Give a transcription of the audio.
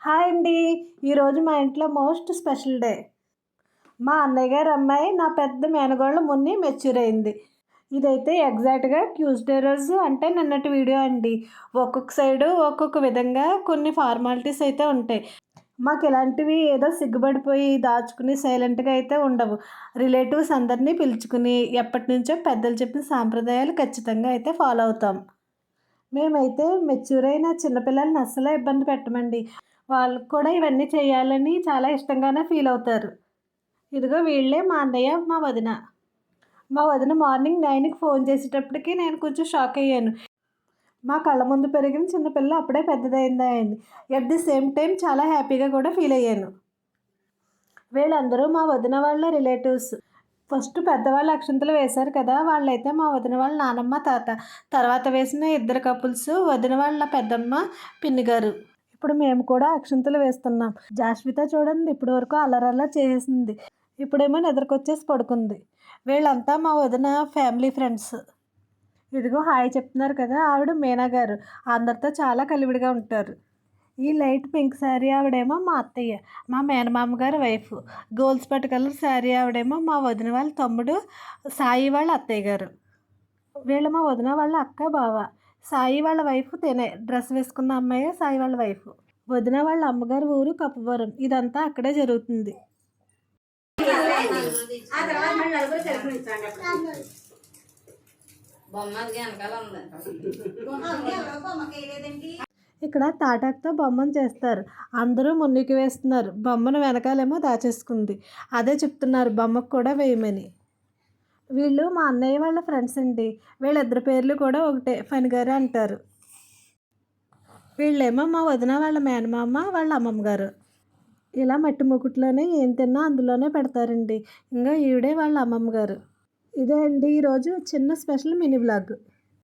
Hi అండి. ఈరోజు మా ఇంట్లో మోస్ట్ స్పెషల్ డే. మా అన్నయ్య గారి అమ్మాయి నా పెద్ద మేనగోళ్ళ మున్ని మెచ్యూర్ అయింది. ఇదైతే ఎగ్జాక్ట్‌గా ట్యూస్‌డే రోజు అంటే నిన్నటి వీడియో అండి. ఒక్కొక్క సైడు ఒక్కొక్క విధంగా కొన్ని ఫార్మాలిటీస్ అయితే ఉంటాయి. మాకు ఇలాంటివి ఏదో సిగ్గుపడిపోయి దాచుకుని సైలెంట్‌గా అయితే ఉండవు. రిలేటివ్స్ అందరినీ పిలుచుకుని ఎప్పటినుంచో పెద్దలు చెప్పిన సాంప్రదాయాలు ఖచ్చితంగా అయితే ఫాలో అవుతాం. మేమైతే మెచ్యూర్ అయిన చిన్నపిల్లల్ని అస్సలే ఇబ్బంది పెట్టమండి. వాళ్ళకి కూడా ఇవన్నీ చేయాలని చాలా ఇష్టంగానే ఫీల్ అవుతారు. ఇదిగో వీళ్ళే మా అన్నయ్య, మా వదిన. మా వదిన మార్నింగ్ 9కి ఫోన్ చేసేటప్పటికి నేను కొంచెం షాక్ అయ్యాను. మా కళ్ళ ముందు పెరిగిన చిన్న పిల్ల అప్పుడే పెద్దదయిందా అని. ఎట్ ది సేమ్ టైమ్ చాలా హ్యాపీగా కూడా ఫీల్ అయ్యాను. వీళ్ళందరూ మా వదిన వాళ్ళ రిలేటివ్స్. ఫస్ట్ పెద్దవాళ్ళు అక్షింతలు వేశారు కదా! వాళ్ళైతే మా వదిన వాళ్ళ నానమ్మ, తాత. తర్వాత వేసిన ఇద్దరు కపుల్స్ వదిన వాళ్ళ పెద్దమ్మ, పిన్ని గారు. ఇప్పుడు మేము కూడా అక్షింతలు వేస్తున్నాం. జాష్విత చూడండి ఇప్పటి వరకు అల్లరల్లరి చేసేసింది. ఇప్పుడేమో నిద్రకొచ్చేసి పడుకుంది. వీళ్ళంతా మా వదిన ఫ్యామిలీ ఫ్రెండ్స్. ఇదిగో హాయ్ చెప్తున్నారు కదా! ఆవిడ మీనా గారు. అందరితో చాలా కలివిడిగా ఉంటారు. ఈ లైట్ పింక్ శారీ ఆవిడేమో మా అత్తయ్య, మా మేనమామ గారి wife. Gold Spot colour sari ఆవిడేమో మా వదిన వాళ్ళ తమ్ముడు, సాయి వాళ్ళ అత్తయ్య గారు. వీళ్ళు మా వదిన వాళ్ళ అక్క, బావ. సాయి వాళ్ళ వైఫ్ తినే డ్రెస్ వేసుకున్న అమ్మాయే సాయి వాళ్ళ వైఫ్. వదిన వాళ్ళ అమ్మగారి ఊరు కప్పవరం. ఇదంతా అక్కడే జరుగుతుంది. ఇక్కడ తాటాకుతో బొమ్మను చేస్తారు. అందరూ ముందుకు వేస్తున్నారు. బొమ్మను వెనకాలేమో దాచేసుకుంది. అదే చెప్తున్నారు బొమ్మకు కూడా వేయమని. వీళ్ళు మా అన్నయ్య వాళ్ళ ఫ్రెండ్స్ అండి. వీళ్ళిద్దరి పేర్లు కూడా ఒకటే, ఫణిగారు అంటారు. వీళ్ళేమో మా వదిన వాళ్ళ మేనమామ, వాళ్ళ అమ్మమ్మ గారు. ఇలా మట్టి ముకుట్లోనే ఏం తిన్నా అందులోనే పెడతారండి. ఇంకా ఈవిడే వాళ్ళ అమ్మమ్మ గారు. ఇదే అండి ఈరోజు చిన్న స్పెషల్ మినీ వ్లాగ్.